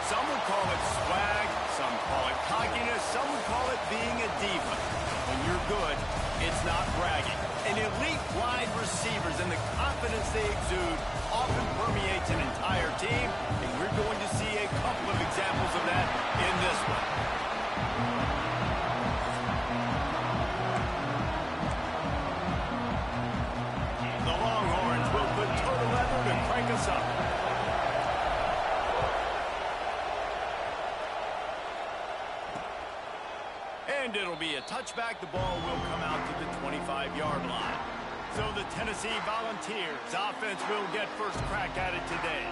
Some would call it swag, some call it cockiness, some would call it being a diva. When you're good, it's not bragging. And elite wide receivers and the confidence they exude often permeates an entire team, and we're going to see a couple of examples of that in this one. The Longhorns will put total effort to crank us up. And it'll be a touchback. The ball will come out to the 25-yard line. So the Tennessee Volunteers offense will get first crack at it today.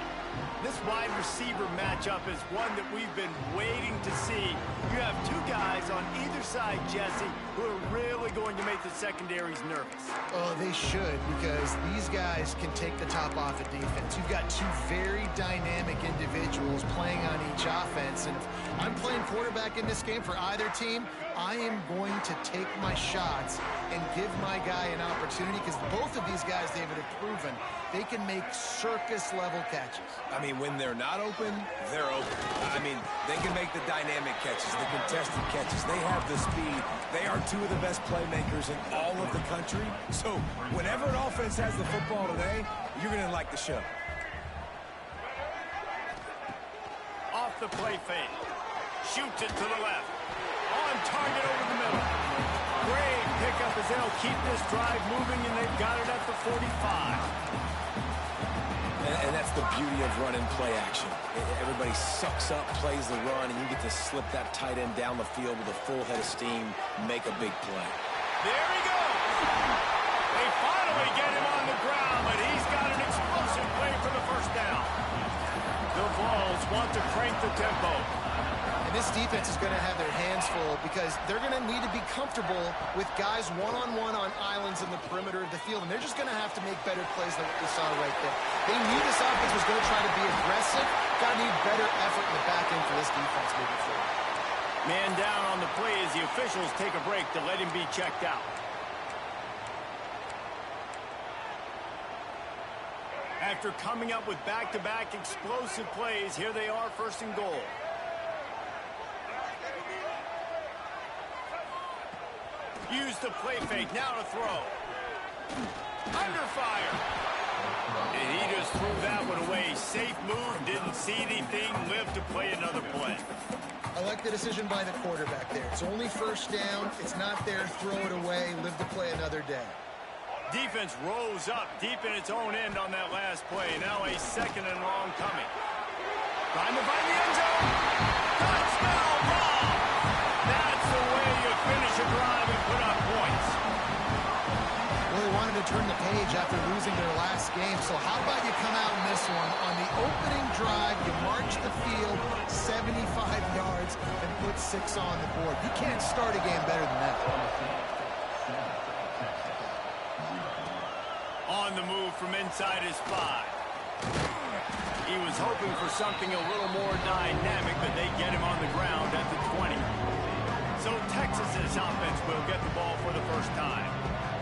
This wide receiver matchup is one that we've been waiting to see. You have two guys on either side, Jesse, who are really going to make the secondaries nervous. Oh, they should, because these guys can take the top off of defense. You've got two very dynamic individuals playing on each offense, and if I'm playing quarterback in this game for either team, I am going to take my shots and give my guy an opportunity, because both of these guys, David, have proven they can make circus-level catches. I mean, when they're not open, they're open. I mean, they can make the dynamic catches, the contested catches. They have the speed. They are two of the best playmakers in all of the country. So whenever an offense has the football today, you're going to like the show. Off the play fake. Shoots it to the left. On target over the middle. Great pickup as they'll keep this drive moving, and they've got it at the 45. And that's the beauty of run and play action. Everybody sucks up, plays the run, and you get to slip that tight end down the field with a full head of steam, make a big play. There he goes. They finally get him on the ground, but he's got an explosive play for the first down. The Vols want to crank the tempo. And this defense is going to have their hands full, because they're going to need to be comfortable with guys one-on-one on islands in the perimeter of the field, and they're just going to have to make better plays than what we saw right there. They knew this offense was going to try to be aggressive. Got to need better effort in the back end for this defense moving forward. Man down on the play as the officials take a break to let him be checked out. After coming up with back-to-back explosive plays, here they are, first and goal. Use the play fake, now to throw. Under fire. And he just threw that one away. Safe move, didn't see anything, lived to play another play. I like the decision by the quarterback there. It's only first down. It's not there. Throw it away. Live to play another day. Defense rose up deep in its own end on that last play. Now a second and long coming. Trying to find the end zone. Touchdown ball. That's the way you finish a drive and put up points. Well, they wanted to turn the page after losing their last game, so how about you come out in this one? On the opening drive, you march the field 75 yards and put 6 on the board. You can't start a game better than that. On the move from inside his 5. He was hoping for something a little more dynamic, but they get him on the ground at the 20. So Texas's offense will get the ball for the first time.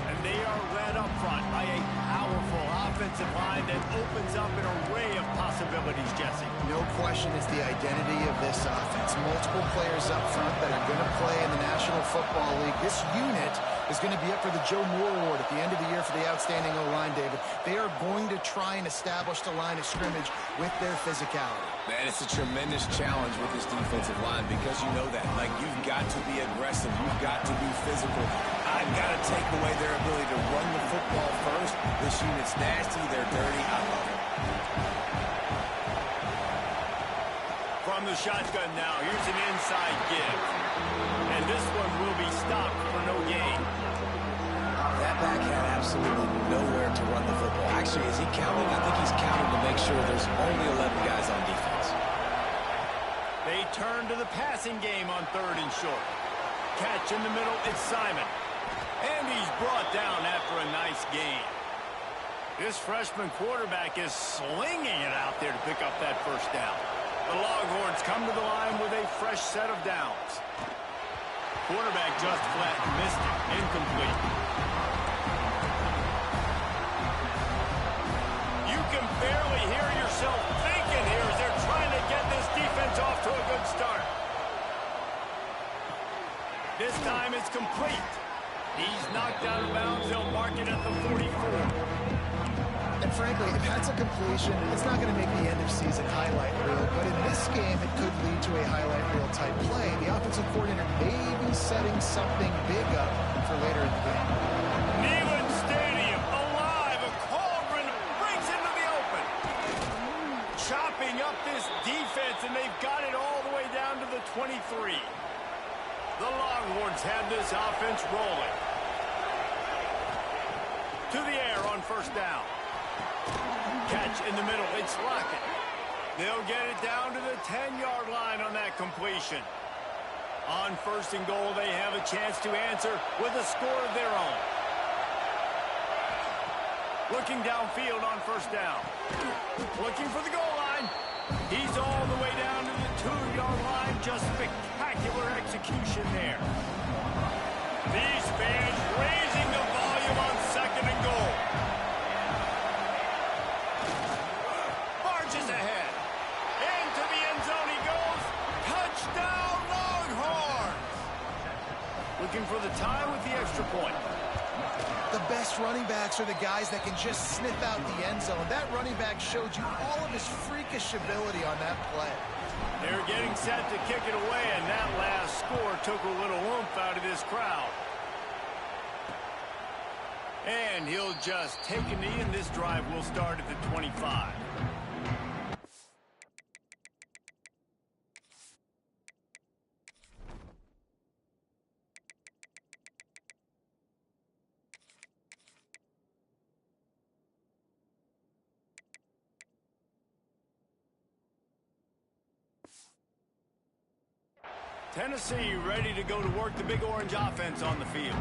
And they are led up front by a powerful offensive line that opens up an array of possibilities, Jesse. No question it's the identity of this offense. Multiple players up front that are going to play in the National Football League. This unit is going to be up for the Joe Moore Award at the end of the year for the outstanding O-line, David. They are going to try and establish the line of scrimmage with their physicality. Man, it's a tremendous challenge with this defensive line, because you know that. Like, you've got to be aggressive. You've got to be physical. I've got to take away their ability to run the football first. This unit's nasty. They're dirty. I love it. From the shotgun now, here's an inside give. And this one will be stopped for no gain. That back had absolutely nowhere to run the football. Actually, is he counting? I think he's counting to make sure there's only 11 guys on defense. They turn to the passing game on 3rd and short. Catch in the middle, it's Simon. And he's brought down after a nice gain. This freshman quarterback is slinging it out there to pick up that first down. The Longhorns come to the line with a fresh set of downs. Quarterback just flat missed it. Incomplete. You can barely hear yourself thinking here as they're trying to get this defense off to a good start. This time it's complete. He's knocked out of bounds. They'll mark it at the 44. And frankly, if that's a completion, it's not going to make the end of season highlight reel. But in this game, it could lead to a highlight reel type play. The offensive coordinator may be setting something big up for later in the game. Neyland Stadium alive. A cauldron brings into the open. Chopping up this defense, and they've got it all the way down to the 23. The Longhorns have this offense rolling. To the air on first down. Catch in the middle. It's Lockett. They'll get it down to the 10-yard line on that completion. On first and goal, they have a chance to answer with a score of their own. Looking downfield on first down. Looking for the goal line. He's all the way down to the 2-yard line. Just spectacular execution there. These fans raising the volume on second and goal. Marches ahead. Into the end zone he goes. Touchdown Longhorns. Looking for the tie with the extra point. The best running backs are the guys that can just sniff out the end zone. That running back showed you all of his freakish ability on that play. They're getting set to kick it away, and that last score took a little oomph out of this crowd. And he'll just take a knee, and this drive will start at the 25. Tennessee ready to go to work the Big Orange offense on the field.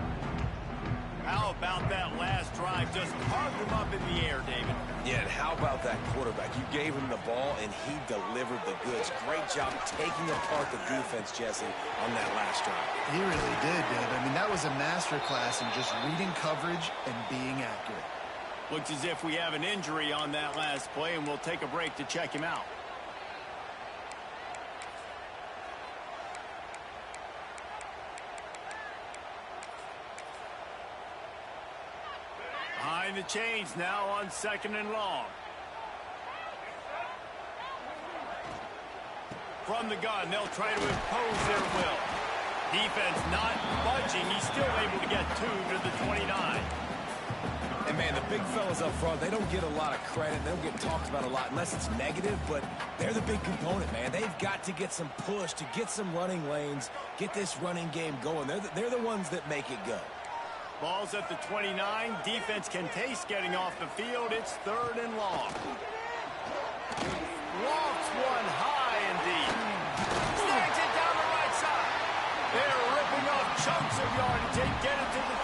How about that last drive? Just carved them up in the air, David. Yeah, and how about that quarterback? You gave him the ball, and he delivered the goods. Great job taking apart the defense, Jesse, on that last drive. He really did, Dave. I mean, that was a masterclass in just reading coverage and being accurate. Looks as if we have an injury on that last play, and we'll take a break to check him out. Behind the chains now on second and long. From the gun, they'll try to impose their will. Defense not budging. He's still able to get to the 29. And, man, the big fellas up front, they don't get a lot of credit. They don't get talked about a lot unless it's negative, but they're the big component, man. They've got to get some push, to get some running lanes, get this running game going. They're the ones that make it go. Ball's at the 29. Defense can taste getting off the field. It's third and long. Lofts one high and deep. Snags it down the right side. They're ripping off chunks of yardage. They get it to the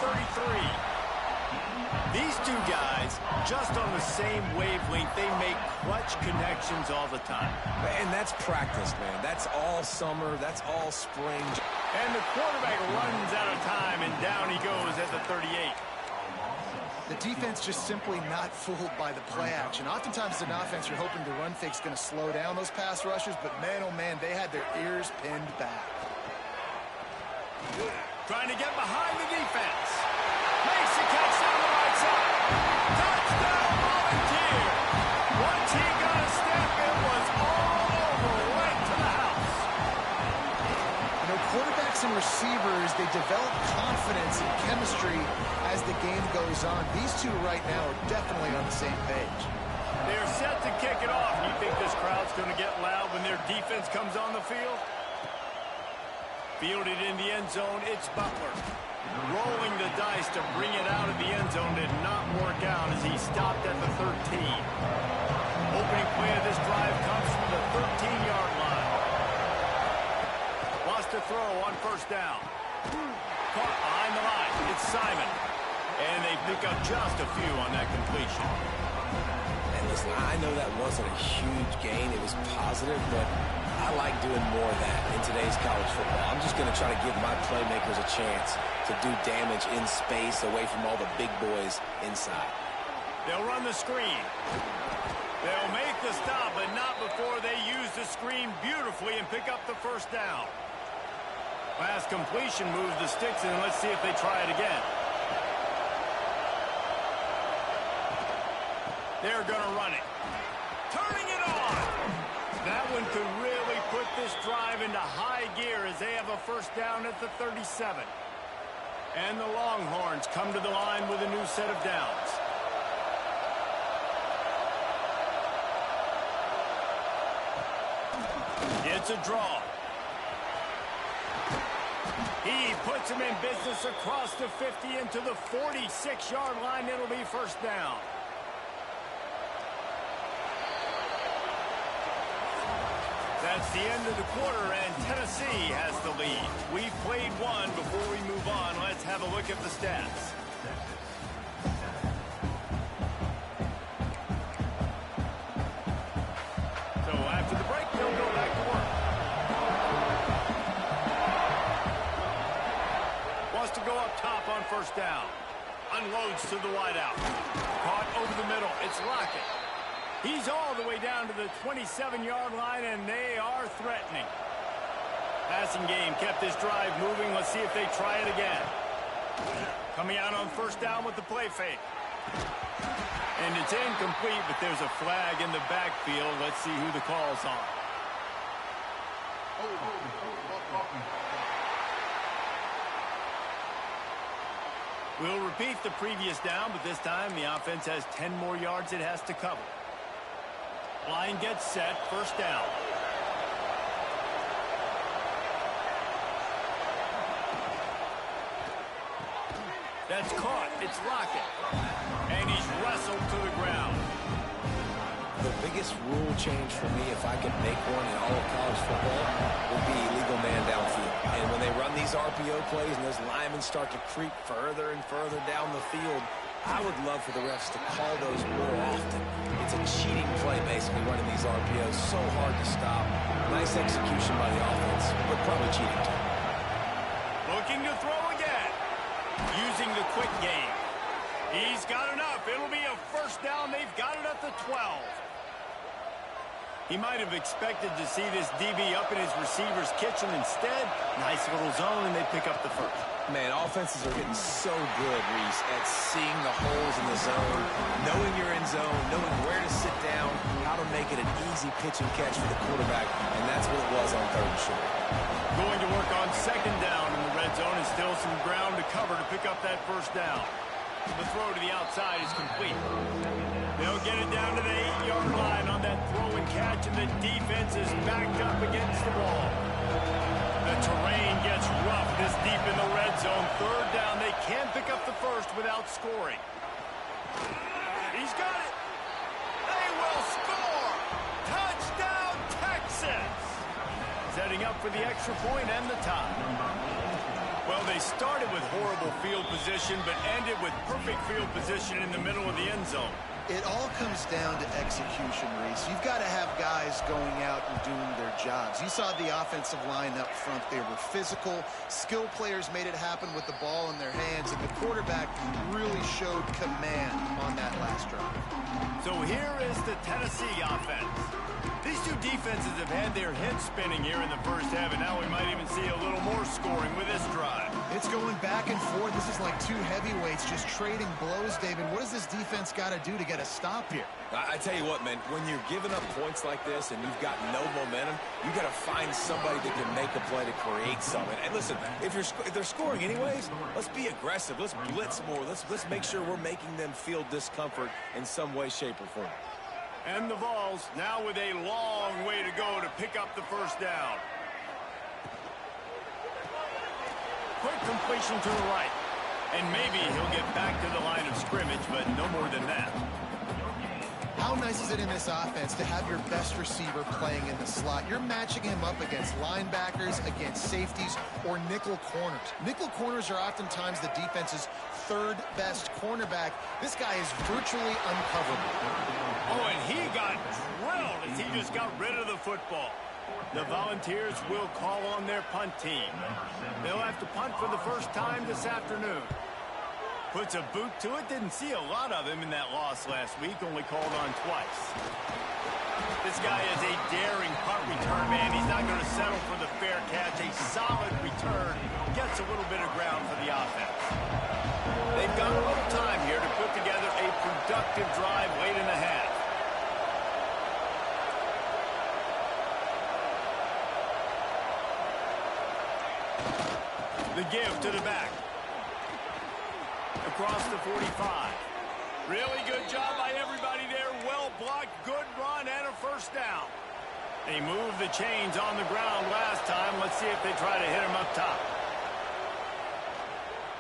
33. These two guys, just on the same wavelength, they make clutch connections all the time. And that's practice, man. That's all summer. That's all spring. And the quarterback runs out of time, and down he goes at the 38. The defense just simply not fooled by the play action. Oftentimes as an offense, you're hoping the run fake's going to slow down those pass rushers, but man, oh man, they had their ears pinned back. Trying to get behind the defense. Makes the catch down the right side. Touchdown Volunteer. Once he got a step, it was all over, right to the house. You know, quarterbacks and receivers, they develop confidence and chemistry as the game goes on. These two right now are definitely on the same page. They're set to kick it off. You think this crowd's going to get loud when their defense comes on the field? Fielded in the end zone, it's Butler. Rolling the dice to bring it out of the end zone did not work out as he stopped at the 13. Opening play of this drive comes from the 13-yard line. Lost a throw on first down. Caught behind the line. It's Simon. And they pick up just a few on that completion. And listen, I know that wasn't a huge gain. It was positive, but I I like doing more of that in today's college football. I'm just going to try to give my playmakers a chance to do damage in space away from all the big boys inside. They'll run the screen. They'll make the stop, but not before they use the screen beautifully and pick up the first down. Pass completion moves the sticks, and let's see if they try it again. They're going to run it. Turning it on. That one could really put this drive into high gear as they have a first down at the 37. And the Longhorns come to the line with a new set of downs. It's a draw. He puts him in business across the 50 into the 46-yard line. It'll be first down. That's the end of the quarter, and Tennessee has the lead. We've played one. Before we move on, let's have a look at the stats. So after the break, they'll go back to work. Wants to go up top on first down. Unloads to the wideout. Caught over the middle. It's Lockett. He's all the way down to the 27-yard line, and they are threatening. Passing game kept this drive moving. Let's see if they try it again. Coming out on first down with the play fake. And it's incomplete, but there's a flag in the backfield. Let's see who the call's on. We'll repeat the previous down, but this time the offense has 10 more yards it has to cover. Line gets set, first down. That's caught. It's Lockett. And he's wrestled to the ground. The biggest rule change for me, if I could make one in all of college football, would be illegal man downfield. And when they run these RPO plays and those linemen start to creep further and further down the field, I would love for the refs to call those more often. It's a cheating play, basically, running these RPOs. So hard to stop. Nice execution by the offense, but probably cheating too. Looking to throw again. Using the quick game. He's got enough. It'll be a first down. They've got it at the 12. He might have expected to see this DB up in his receiver's kitchen. Instead, nice little zone, and they pick up the first. Man, offenses are getting so good, Reese, at seeing the holes in the zone, knowing you're in zone, knowing where to sit down, how to make it an easy pitch and catch for the quarterback, and that's what it was on third and short. Going to work on second down in the red zone, and still some ground to cover to pick up that first down. The throw to the outside is complete. They'll get it down to the 8-yard line on that throw and catch, and the defense is backed up against the wall. The terrain gets rough this deep in the red zone. Third down, they can pick up the first without scoring. He's got it. They will score. Touchdown, Texas. Setting up for the extra point and the tie. Well, they started with horrible field position, but ended with perfect field position in the middle of the end zone. It all comes down to execution, Reese. You've got to have guys going out and doing their jobs. You saw the offensive line up front. They were physical. Skill players made it happen with the ball in their hands, and the quarterback really showed command on that last drive. So here is the Tennessee offense. These two defenses have had their heads spinning here in the first half, and now we might even see a little more scoring with this drive. It's going back and forth. This is like two heavyweights just trading blows, David. What does this defense got to do to get a stop here? I tell you what, man, when you're giving up points like this and you've got no momentum, you got to find somebody that can make a play to create something. And listen, if they're scoring anyways, let's be aggressive. Let's blitz more. Let's make sure we're making them feel discomfort in some way, shape, or form. And the Vols now with a long way to go to pick up the first down. Quick completion to the right. And maybe he'll get back to the line of scrimmage, but no more than that. How nice is it in this offense to have your best receiver playing in the slot? You're matching him up against linebackers, against safeties, or nickel corners. Nickel corners are oftentimes the defense's third best cornerback. This guy is virtually uncoverable. Oh, and he got drilled as he just got rid of the football. The Volunteers will call on their punt team. They'll have to punt for the first time this afternoon. Puts a boot to it. Didn't see a lot of him in that loss last week. Only called on twice. This guy is a daring punt return man. He's not going to settle for the fair catch. A solid return. Gets a little bit of ground for the offense. They've got a little time here to put together a productive drive late in the half. The give to the back. Across the 45. Really good job by everybody there. Well blocked, good run, and a first down. They moved the chains on the ground last time. Let's see if they try to hit him up top.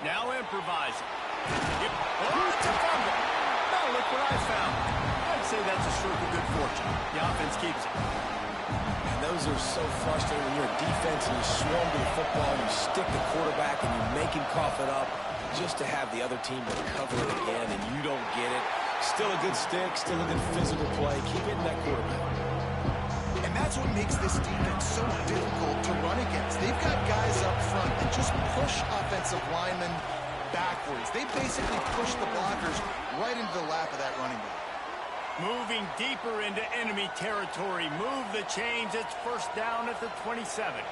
Now improvising. Oh, it's a fumble. Now look what I found. I'd say that's a stroke of good fortune. The offense keeps it. And those are so frustrating when you're a defense and you swarm to the football, you stick the quarterback and you make him cough it up just to have the other team recover it again and you don't get it. Still a good stick, still a good physical play. Keep hitting that quarterback. And that's what makes this defense so difficult to run against. They've got guys up front that just push offensive linemen backwards. They basically push the blockers right into the lap of that running back. Moving deeper into enemy territory. Move the chains. It's first down at the 27.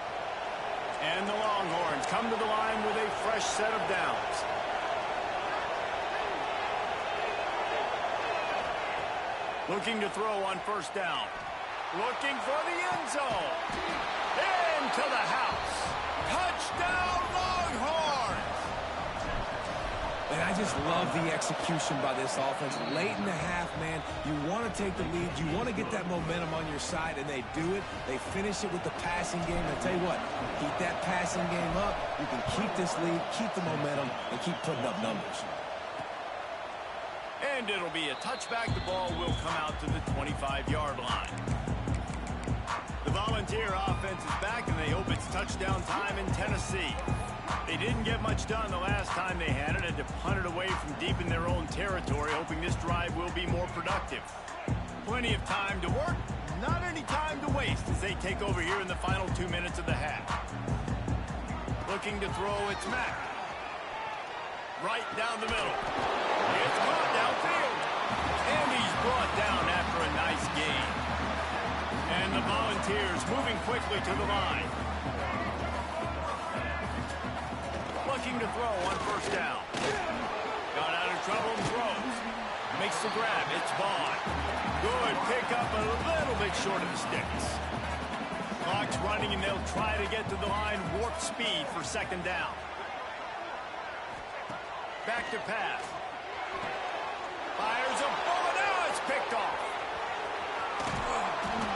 And the Longhorns come to the line with a fresh set of downs. Looking to throw on first down. Looking for the end zone. Into the house. Touchdown, Longhorns! And I just love the execution by this offense. Late in the half, man, you want to take the lead. You want to get that momentum on your side, and they do it. They finish it with the passing game. I tell you what, keep that passing game up. You can keep this lead, keep the momentum, and keep putting up numbers. And it'll be a touchback. The ball will come out to the 25-yard line. The Volunteer offense is back, and they hope it's touchdown time in Tennessee. They didn't get much done the last time they had it. Had to punt it away from deep in their own territory, hoping this drive will be more productive. Plenty of time to work, not any time to waste as they take over here in the final 2 minutes of the half. Looking to throw, it's Mack. Right down the middle. It's caught downfield. And he's brought down after a nice gain. And the Volunteers moving quickly to the line. Looking to throw on first down. Got out of trouble and throws. Makes the grab. It's Vaughn. Good pick up a little bit short of the sticks. Clock's running and they'll try to get to the line. Warp speed for second down. Back to pass. Fires a ball. Now it's picked off.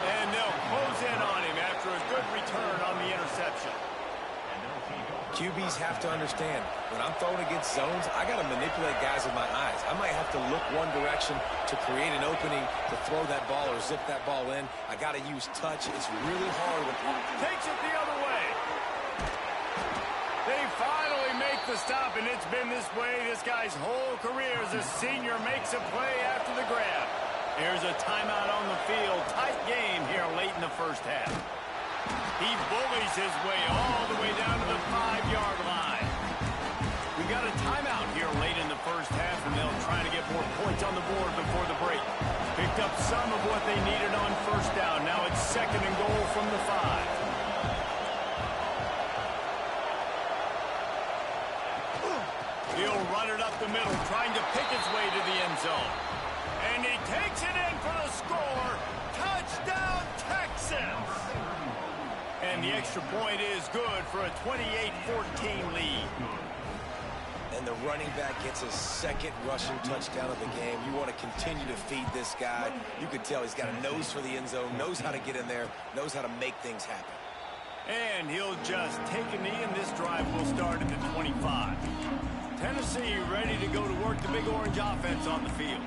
And they'll close in on him after a good return on the interception. QBs have to understand, when I'm throwing against zones, I got to manipulate guys with my eyes. I might have to look one direction to create an opening to throw that ball or zip that ball in. I got to use touch. It's really hard. Takes it the other way. They finally make the stop, and it's been this way this guy's whole career as a senior makes a play after the grab. Here's a timeout on the field. Tight game here late in the first half. He bullies his way all the way down to the 5-yard line. We got a timeout here late in the first half, and they'll try to get more points on the board before the break. Picked up some of what they needed on first down. Now it's second and goal from the 5. He'll run it up the middle, trying to pick his way to the end zone. And he takes it in for the score. Touchdown, Texas! And the extra point is good for a 28-14 lead. And the running back gets his second rushing touchdown of the game. You want to continue to feed this guy. You can tell he's got a nose for the end zone, knows how to get in there, knows how to make things happen. And he'll just take a knee, and this drive will start at the 25. Tennessee ready to go to work the Big Orange offense on the field.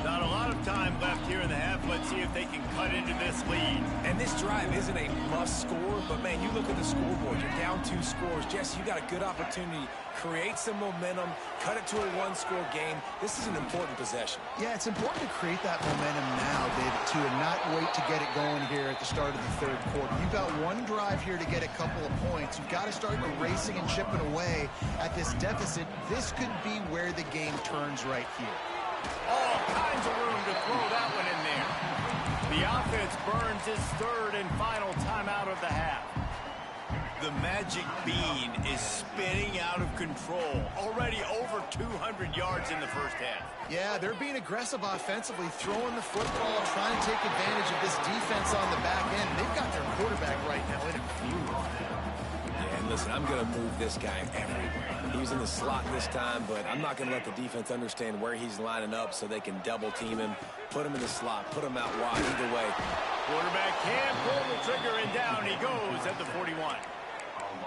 Not a lot of time left here in the half. Let's see if they can cut into this lead. And this drive isn't a must score, but man, you look at the scoreboard. You're down 2 scores. Jesse, you got a good opportunity. Create some momentum. Cut it to a 1-score game. This is an important possession. Yeah, it's important to create that momentum now, David, too, and not wait to get it going here at the start of the third quarter. You've got one drive here to get a couple of points. You've got to start erasing and chipping away at this deficit. This could be where the game turns right here. All kinds of room to throw that one in there. The offense burns his third and final timeout of the half. The magic bean is spinning out of control. Already over 200 yards in the first half. Yeah, they're being aggressive offensively, throwing the football, trying to take advantage of this defense on the back end. They've got their quarterback right now in a groove. Yeah, and listen, I'm going to move this guy everywhere. He was in the slot this time, but I'm not going to let the defense understand where he's lining up so they can double team him, put him in the slot, put him out wide. Either way. Quarterback can't pull the trigger, and down he goes at the 41.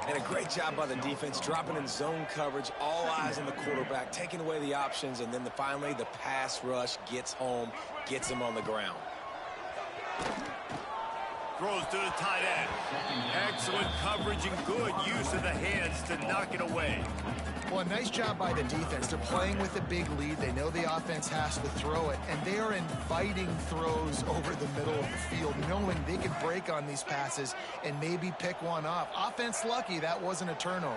And a great job by the defense, dropping in zone coverage, all eyes on the quarterback, taking away the options, and then finally the pass rush gets home, gets him on the ground. Throws to the tight end. Excellent coverage and good use of the hands to knock it away. Well, a nice job by the defense. They're playing with a big lead. They know the offense has to throw it, and they are inviting throws over the middle of the field, knowing they could break on these passes and maybe pick one off. Offense lucky that wasn't a turnover.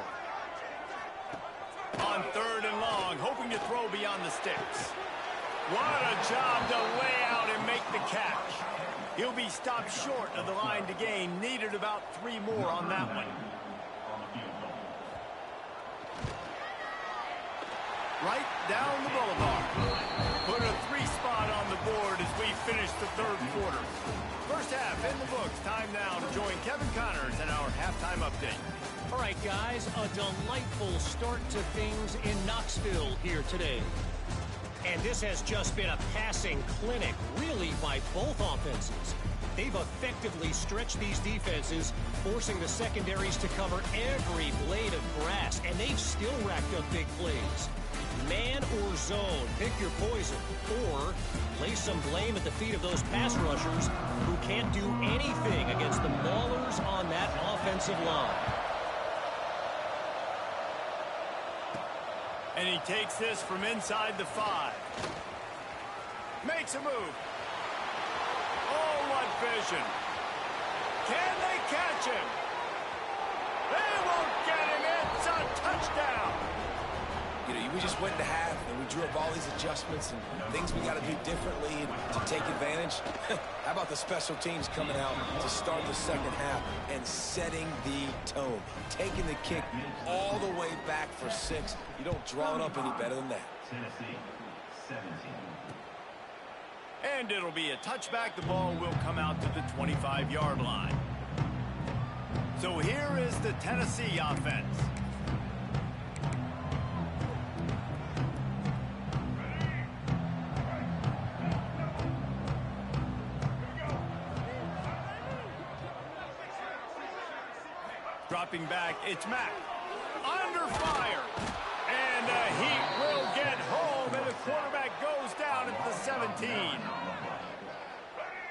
On third and long, hoping to throw beyond the sticks. What a job to lay out and make the catch. He'll be stopped short of the line to gain. Needed about 3 more on that one. Right down the boulevard. Put a 3 spot on the board as we finish the third quarter. First half in the books. Time now to join Kevin Connors in our halftime update. All right, guys, a delightful start to things in Knoxville here today. And this has just been a passing clinic, really, by both offenses. They've effectively stretched these defenses, forcing the secondaries to cover every blade of grass, and they've still racked up big plays. Man or zone, pick your poison, or lay some blame at the feet of those pass rushers who can't do anything against the maulers on that offensive line. And he takes this from inside the 5. Makes a move. Oh, what vision. Can they catch him? They won't get him. It's a touchdown. You know, we just went to half, and we drew up all these adjustments and things we got to do differently to take advantage. How about the special teams coming out to start the second half and setting the tone, taking the kick all the way back for 6. You don't draw it up any better than that. And it'll be a touchback. The ball will come out to the 25-yard line. So here is the Tennessee offense. Dropping back, it's Mack. Under fire. And the Heat will get home, and the quarterback goes down at the 17.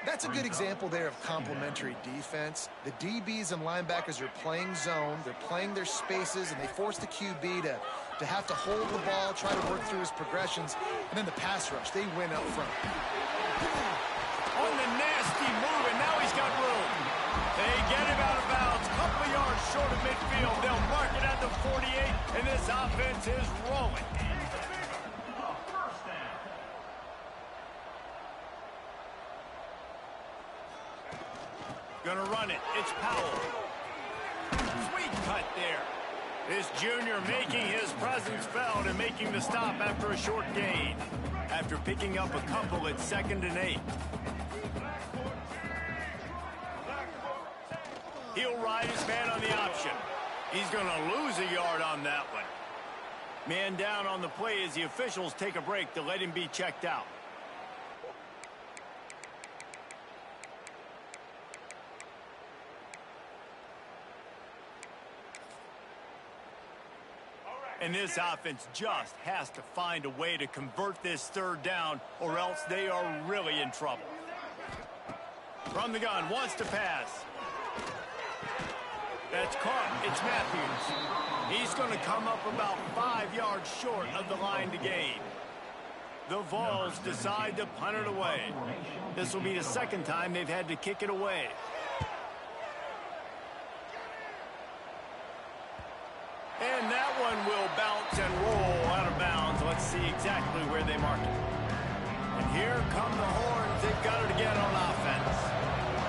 That's a good example there of complementary defense. The DBs and linebackers are playing zone, they're playing their spaces, and they force the QB to have to hold the ball, try to work through his progressions, and then the pass rush, they win up front. On the nasty move, and now he's got room. They get him out of bounds, couple of yards short of midfield. They'll mark it at the 48, and this offense is rolling. Gonna run it. It's Powell. Sweet cut there. This junior making his presence felt and making the stop after a short gain. After picking up a couple at 2nd and 8. He'll ride his man on the option. He's gonna lose a yard on that one. Man down on the play as the officials take a break to let him be checked out. And this offense just has to find a way to convert this third down, or else they are really in trouble. From the gun, wants to pass. That's caught. It's Matthews. He's going to come up about 5 yards short of the line to gain. The Vols decide to punt it away. This will be the second time they've had to kick it away. And that one will bounce and roll out of bounds. Let's see exactly where they mark it. And here come the horns. They've got it again on offense.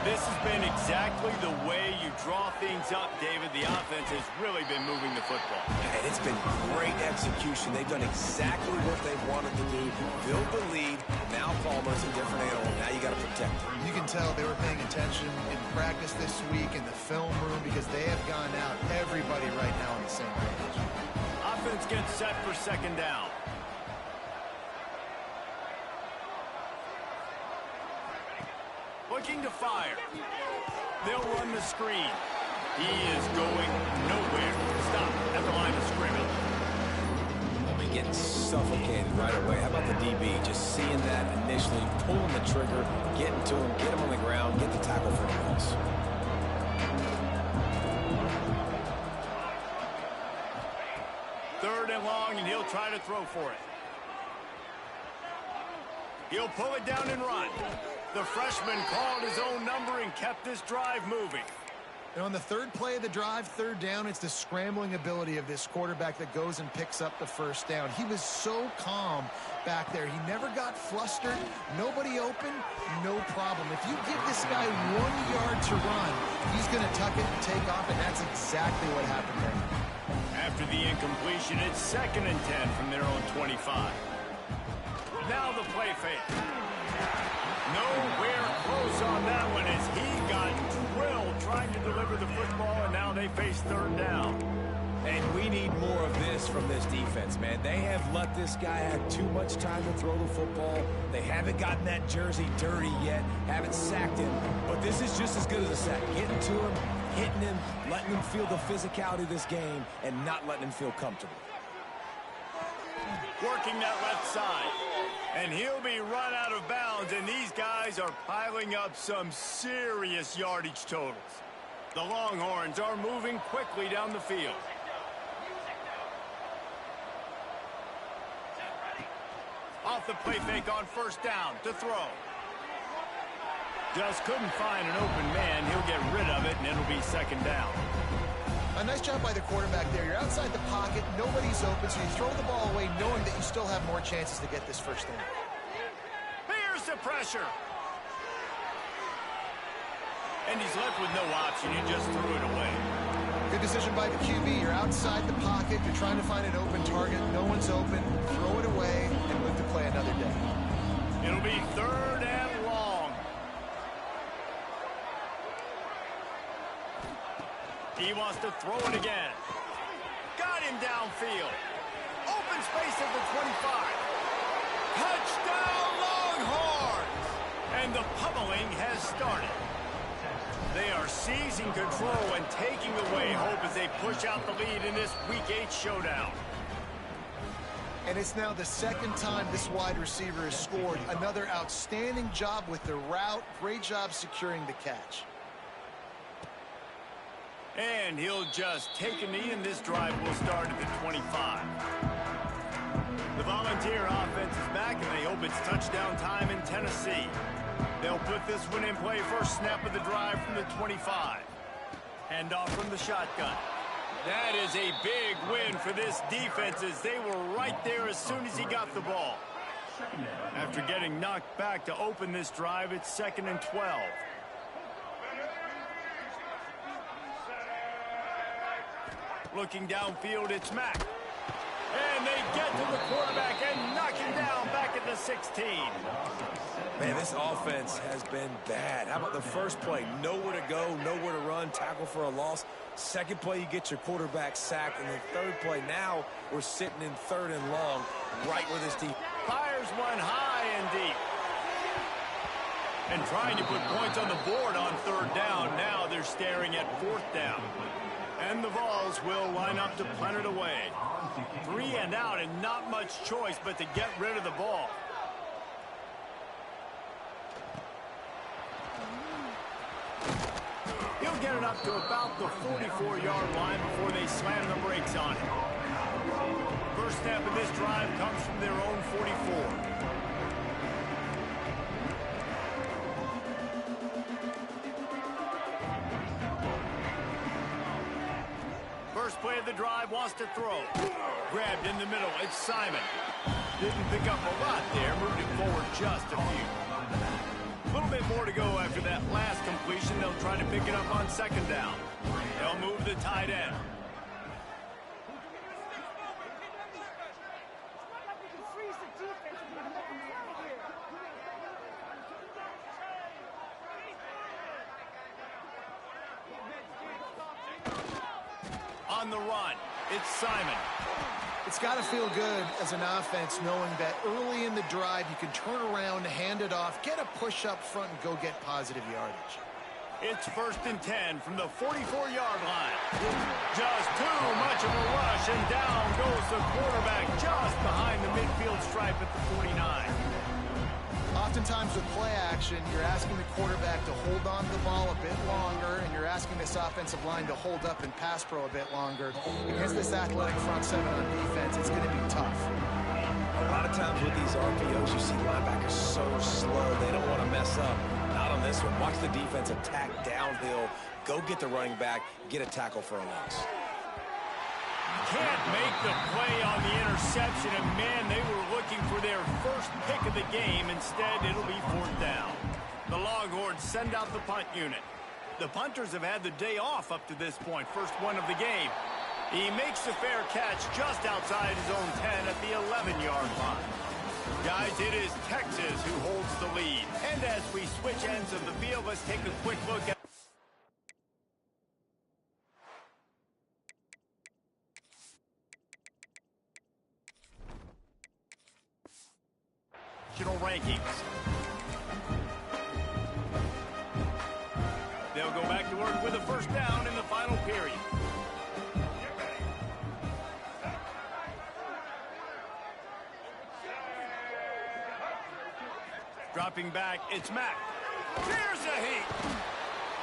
This has been exactly the way you draw things up, David. The offense has really been moving the football. And it's been great execution. They've done exactly what they wanted to do. Build the lead. Now Palmer's a different animal. Now you got to protect him. You can tell they were paying attention in practice this week in the film room because they have gone out, everybody right now on the same page. Offense gets set for second down. Looking to fire. They'll run the screen. He is going nowhere. Stop at the line of scrimmage. I'll be getting suffocated right away. How about the DB? Just seeing that initially, pulling the trigger, getting to him, get him on the ground, get the tackle for a loss. Third and long, and he'll try to throw for it. He'll pull it down and run. The freshman called his own number and kept this drive moving. And on the third play of the drive, third down, it's the scrambling ability of this quarterback that goes and picks up the first down. He was so calm back there. He never got flustered. Nobody open, no problem. If you give this guy 1 yard to run, he's going to tuck it and take off, and that's exactly what happened there. After the incompletion, it's 2nd and 10 from their own 25. Now the play fake. Nowhere close on that one as he got drilled trying to deliver the football, and now they face third down. And we need more of this from this defense, man. They have let this guy have too much time to throw the football. They haven't gotten that jersey dirty yet, haven't sacked him. But this is just as good as a sack. Getting to him, hitting him, letting him feel the physicality of this game, and not letting him feel comfortable. Working that left side. And he'll be run out of bounds, and these guys are piling up some serious yardage totals. The Longhorns are moving quickly down the field. Off the play fake on first down to throw. Just couldn't find an open man. He'll get rid of it, and it'll be second down. A nice job by the quarterback there. You're outside the pocket, nobody's open, so you throw the ball away knowing that you still have more chances to get this first down. Here's the pressure. And he's left with no option. He just threw it away. Good decision by the QB. You're outside the pocket. You're trying to find an open target. No one's open. Throw it away and move to play another day. It'll be third and long. He wants to throw it again. Got him downfield. Open space at the 25. Touchdown Longhorns! And the pummeling has started. They are seizing control and taking away hope as they push out the lead in this Week 8 showdown. And it's now the second time this wide receiver has scored. Another outstanding job with the route. Great job securing the catch. And he'll just take a knee, and this drive will start at the 25. The Volunteer offense is back, and they hope it's touchdown time in Tennessee. They'll put this one in play first snap of the drive from the 25. Hand off from the shotgun. That is a big win for this defense as they were right there as soon as he got the ball. After getting knocked back to open this drive, it's 2nd and 12. Looking downfield, it's Mack. And they get to the quarterback and knock him down back at the 16. Man, this offense has been bad. How about the first play? Nowhere to go, nowhere to run, tackle for a loss. Second play, you get your quarterback sacked. And the third play, now we're sitting in third and long, right where this team Fires one high and deep. And trying to put points on the board on third down. Now they're staring at fourth down. And the Vols will line up to punt it away. 3 and out, and not much choice but to get rid of the ball. He'll get it up to about the 44-yard line before they slam the brakes on it. First snap of this drive comes from their own 44. First play of the drive, wants to throw. Grabbed in the middle, it's Simon. Didn't pick up a lot there, moved it forward just a few. A little bit more to go after that last completion. They'll try to pick it up on second down. They'll move the tight end. On the run, it's Simon. It's got to feel good as an offense knowing that early in the drive you can turn around, hand it off, get a push up front, and go get positive yardage. It's 1st and 10 from the 44-yard line. Just too much of a rush, and down goes the quarterback just behind the midfield stripe at the 49. Oftentimes with play action, you're asking the quarterback to hold on to the ball a bit longer, and you're asking this offensive line to hold up and pass pro a bit longer. Against this athletic front seven on defense, it's going to be tough. A lot of times with these RPOs, you see linebackers so slow, they don't want to mess up. Not on this one. Watch the defense attack downhill, go get the running back, get a tackle for a loss. Can't make the play on the interception, and man, they were looking for their first pick of the game. Instead, it'll be 4th down. The Longhorns send out the punt unit. The punters have had the day off up to this point, first one of the game. He makes the fair catch just outside his own 10 at the 11-yard line. Guys, it is Texas who holds the lead. And as we switch ends of the field, let's take a quick look at rankings. They'll go back to work with a 1st down in the final period. Dropping back, it's Mack. There's a heat.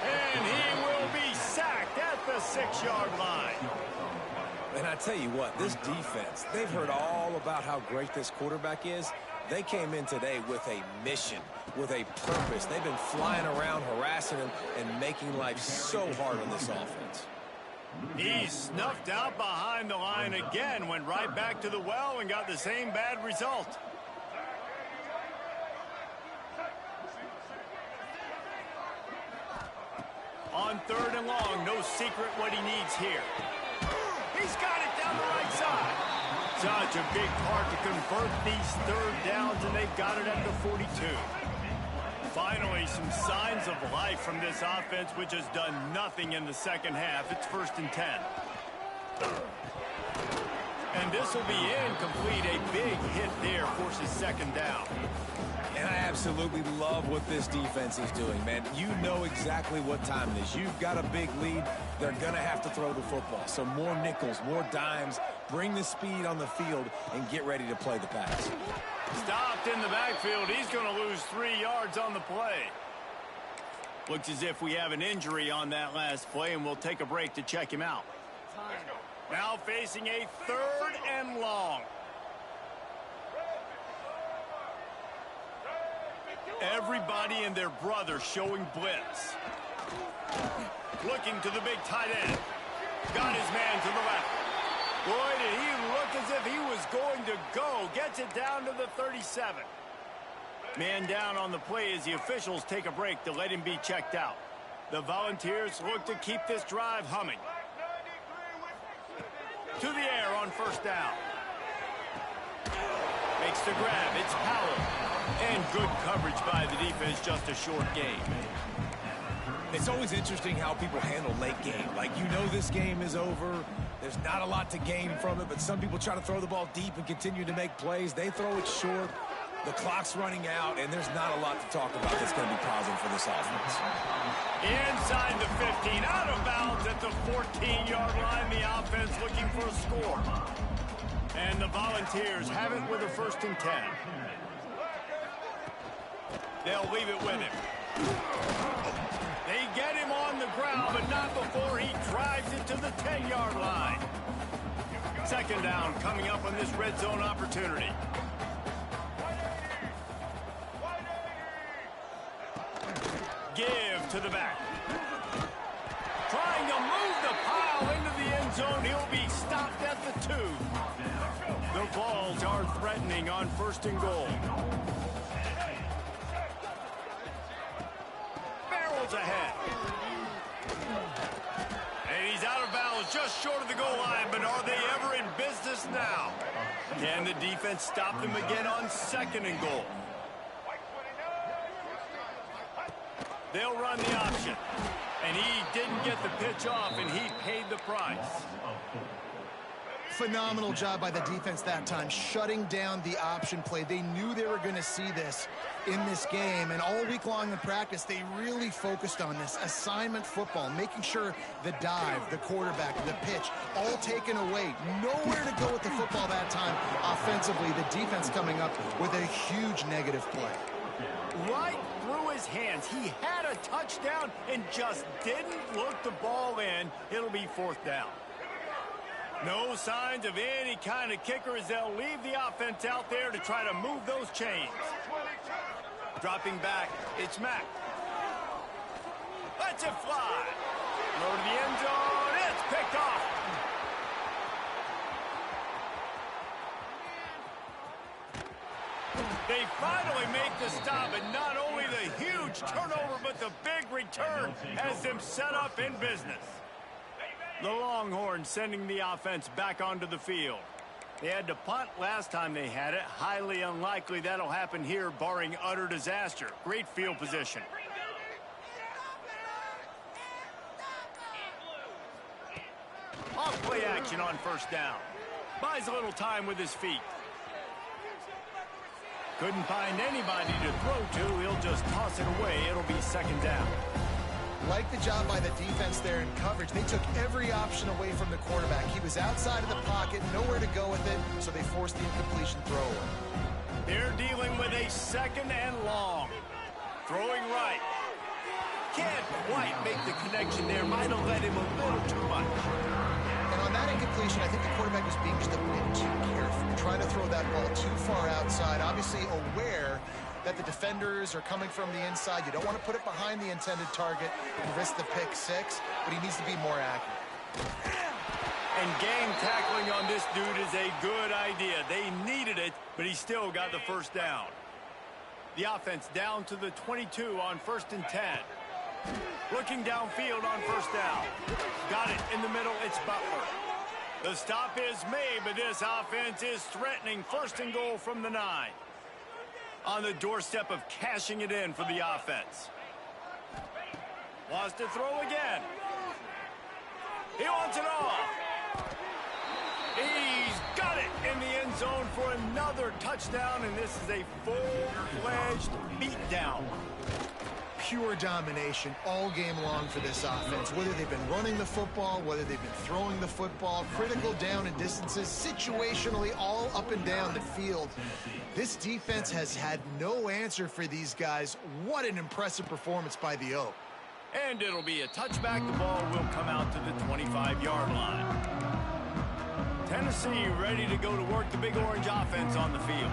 And he will be sacked at the 6-yard line. And I tell you what, this defense, they've heard all about how great this quarterback is. They came in today with a mission, with a purpose. They've been flying around, harassing him, and making life so hard on this offense. He's snuffed out behind the line again, went right back to the well and got the same bad result. On 3rd and long, no secret what he needs here. He's got it down the right side. Such a big part to convert these 3rd downs, and they've got it at the 42. Finally, some signs of life from this offense, which has done nothing in the second half. It's 1st and 10. And this will be incomplete. A big hit there forces 2nd down. And I absolutely love what this defense is doing, man. You know exactly what time it is. You've got a big lead. They're going to have to throw the football. So more nickels, more dimes. Bring the speed on the field and get ready to play the pass. Stopped in the backfield. He's going to lose 3 yards on the play. Looks as if we have an injury on that last play, and we'll take a break to check him out. Now facing a 3rd and long. Everybody and their brother showing blitz. Looking to the big tight end. Got his man to the left. Boy, did he look as if he was going to go. Gets it down to the 37. Man down on the play as the officials take a break to let him be checked out. The Volunteers look to keep this drive humming. To the air on 1st down. Makes the grab. It's Powell. And good coverage by the defense, just a short game. It's always interesting how people handle late game. Like, you know this game is over. There's not a lot to gain from it, but some people try to throw the ball deep and continue to make plays. They throw it short. The clock's running out, and there's not a lot to talk about that's going to be positive for this offense. Inside the 15, out of bounds at the 14-yard line. The offense looking for a score. And the Volunteers have it with a 1st and 10. They'll leave it with him. They get him on the ground, but not before he drives it to the 10-yard line. 2nd down coming up on this red zone opportunity. Give to the back. Trying to move the pile into the end zone. He'll be stopped at the 2. The Vols are threatening on 1st and goal. Barrels ahead. And he's out of bounds just short of the goal line, but are they ever in business now? Can the defense stop them again on 2nd and goal? They'll run the option. And he didn't get the pitch off, and he paid the price. Phenomenal job by the defense that time, shutting down the option play. They knew they were going to see this in this game, and all week long in practice, they really focused on this assignment football, making sure the dive, the quarterback, the pitch, all taken away. Nowhere to go with the football that time offensively. The defense coming up with a huge negative play. Right through his hands. He had a touchdown and just didn't look the ball in. It'll be 4th down. No signs of any kind of kicker as they'll leave the offense out there to try to move those chains. Dropping back, it's Mack. Lets it fly. Throw to the end zone. It's picked off. They finally make the stop, and not only the huge turnover, but the big return has them set up in business. The Longhorns sending the offense back onto the field. They had to punt last time they had it. Highly unlikely that'll happen here, barring utter disaster. Great field position. Off play action on 1st down. Buys a little time with his feet. Couldn't find anybody to throw to. He'll just toss it away. It'll be 2nd down. Like the job by the defense there in coverage. They took every option away from the quarterback. He was outside of the pocket, nowhere to go with it, so they forced the incompletion throw. They're dealing with a 2nd and long. Throwing right. Can't quite make the connection there. Might have let him a little too much. And on that incompletion, I think the quarterback was being just a bit too careful, trying to throw that ball too far outside, obviously aware that the defenders are coming from the inside. You don't want to put it behind the intended target and risk the pick 6, but he needs to be more accurate. And game tackling on this dude is a good idea. They needed it, but he still got the 1st down. The offense down to the 22 on 1st and 10. Looking downfield on 1st down. Got it in the middle. It's Butler. The stop is made, but this offense is threatening 1st and goal from the 9. On the doorstep of cashing it in for the offense. Wants to throw again. He wants it off. He's got it in the end zone for another touchdown, and this is a full-fledged beatdown. Pure domination all game long for this offense. Whether they've been running the football, whether they've been throwing the football, critical down and distances, situationally all up and down the field. This defense has had no answer for these guys. What an impressive performance by the Oak. And it'll be a touchback. The ball will come out to the 25-yard line. Tennessee ready to go to work the Big Orange offense on the field.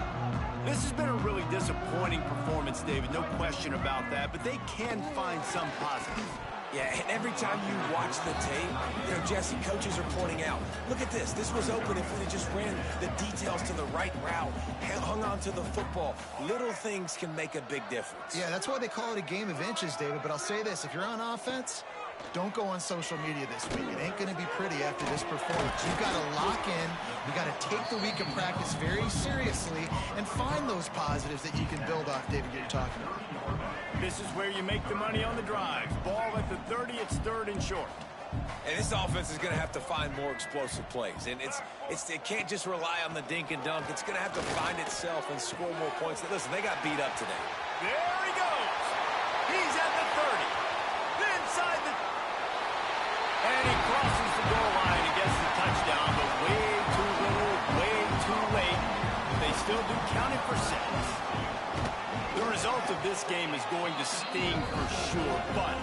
This has been a really disappointing performance, David, no question about that, but they can find some positive. Yeah, and every time you watch the tape, Jesse, coaches are pointing out, look at this. This was open if we just ran the details to the right route, hung on to the football. Little things can make a big difference. Yeah, that's why they call it a game of inches, David, but I'll say this. If you're on offense, don't go on social media this week. It ain't going to be pretty after this performance. You've got to lock in. You've got to take the week of practice very seriously and find those positives that you can build off, David, you're talking about. This is where you make the money on the drive. Ball at the 30, it's 3rd and short. And this offense is going to have to find more explosive plays. And it can't just rely on the dink and dunk. It's going to have to find itself and score more points. Listen, they got beat up today. There he goes. He's at the 30. Inside the... And he crosses the goal line and gets the touchdown, but way too little, way too late. They still do count it for 6. The result of this game is going to sting for sure, but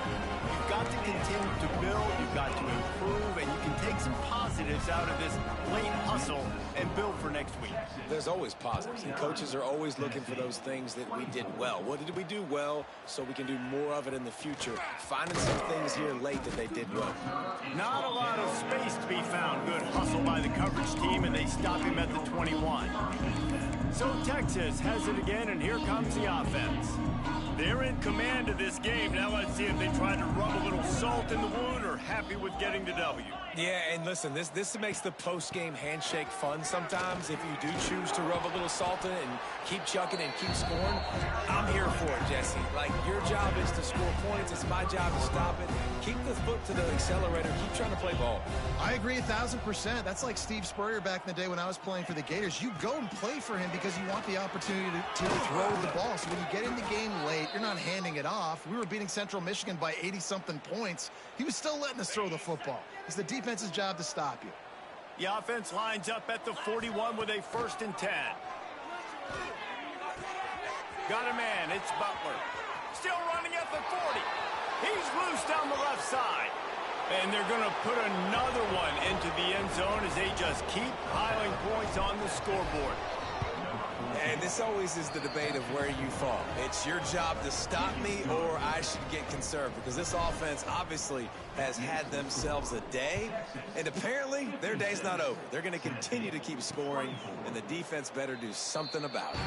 you've got to continue to build, you've got to improve, and you can take some positives out of this late hustle and build for next week. There's always positives, and coaches are always looking for those things that we did well. What did we do well so we can do more of it in the future? Finding some things here late that they did well. Not a lot of space to be found. Good hustle by the coverage team, and they stop him at the 21. So Texas has it again, and here comes the offense. They're in command of this game. Now let's see if they try to rub a little salt in the wound or happy with getting the W. Yeah, and listen, this makes the post-game handshake fun sometimes. If you do choose to rub a little salt in it and keep chucking and keep scoring, I'm here for it, Jesse. Like, your job is to score points. It's my job to stop it. Keep the foot to the accelerator. Keep trying to play ball. I agree 1,000%. That's like Steve Spurrier back in the day when I was playing for the Gators. You go and play for him because you want the opportunity to throw the ball. So when you get in the game late, you're not handing it off. We were beating Central Michigan by 80-something points. He was still letting us throw the football. It's the defense's job to stop you. The offense lines up at the 41 with a 1st and 10. Got a man. It's Butler. Still running at the 40. He's loose down the left side. And they're going to put another one into the end zone as they just keep piling points on the scoreboard. And this always is the debate of where you fall. It's your job to stop me or I should get conserved, because this offense obviously has had themselves a day, and apparently their day's not over. They're going to continue to keep scoring, and the defense better do something about it.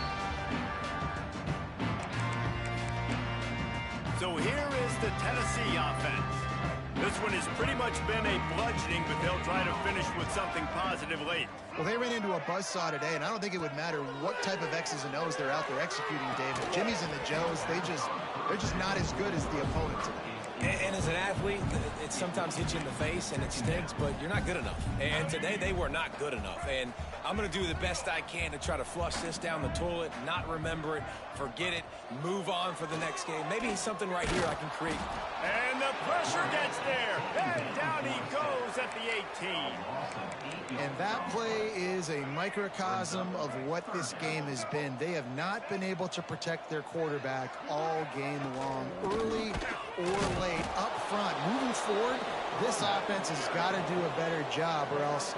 So here is the Tennessee offense. This one has pretty much been a bludgeoning, but they'll try to finish with something positive late. Well, they ran into a buzzsaw today, and I don't think it would matter what type of X's and O's they're out there executing, David. Jimmy's and the Joes, they're just not as good as the opponent today. And as an athlete, it sometimes hits you in the face and it stinks, but you're not good enough. And today they were not good enough. And I'm going to do the best I can to try to flush this down the toilet, not remember it, forget it, move on for the next game. Maybe something right here I can create. And the pressure gets there. And down he goes at the 18. And that play is a microcosm of what this game has been. They have not been able to protect their quarterback all game long, early or late, up front. Moving forward, this offense has got to do a better job, or else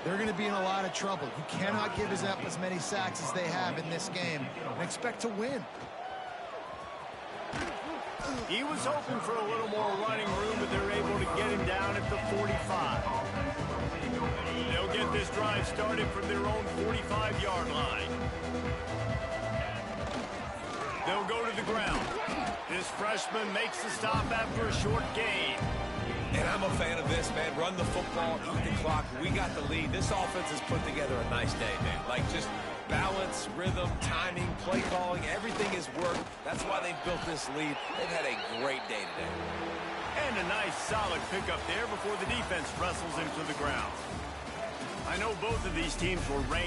they're going to be in a lot of trouble. You cannot give up as many sacks as they have in this game and expect to win. He was hoping for a little more running room, but they're able to get him down at the 45. They'll get this drive started from their own 45-yard line. They'll go to the ground. This freshman makes the stop after a short gain. And I'm a fan of this, man. Run the football, eat the clock. We got the lead. This offense has put together a nice day, man. Like, just balance, rhythm, timing, play calling, everything has worked. That's why they've built this lead. They've had a great day today. And a nice solid pickup there before the defense wrestles him to the ground. I know both of these teams were ranked